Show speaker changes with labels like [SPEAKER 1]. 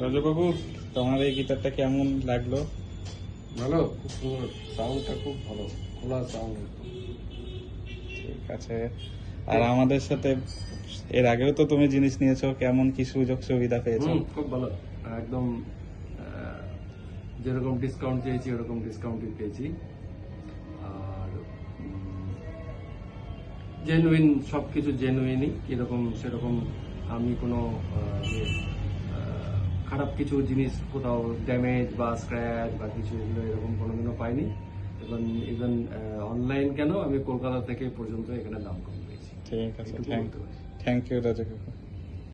[SPEAKER 1] রাজুবাবু, তোমার এই গিটারটা কেমন লাগলো?
[SPEAKER 2] ভালো, খুব সুন্দর, সাউন্ডটা খুব ভালো, খোলা সাউন্ড।
[SPEAKER 1] ঠিক আছে। আর আমাদের সাথে এর আগেও তো তুমি জিনিস নিয়েছো, কেমন কি সুযোগ সুবিধা পেয়েছো?
[SPEAKER 2] খুব ভালো, একদম যেরকম ডিসকাউন্ট চেয়েছি ওরকম ডিসকাউন্টই পেয়েছি। আর জেনুইন, সবকিছু জেনুইনই, এরকম সেরকম আমি কোনো খারাপ কিছু জিনিস, কোথাও ড্যামেজ বা স্ক্র্যাচ বা কিছু এগুলো এরকম কোনোদিনও পাইনি। এবং ইভেন অনলাইন কেন, আমি কলকাতা থেকে পর্যন্ত এখানে দাম কম পেয়েছি।
[SPEAKER 1] ঠিক আছে,
[SPEAKER 2] এটুকু বলতে পারি।
[SPEAKER 1] থ্যাংক ইউ রাজু কাকু।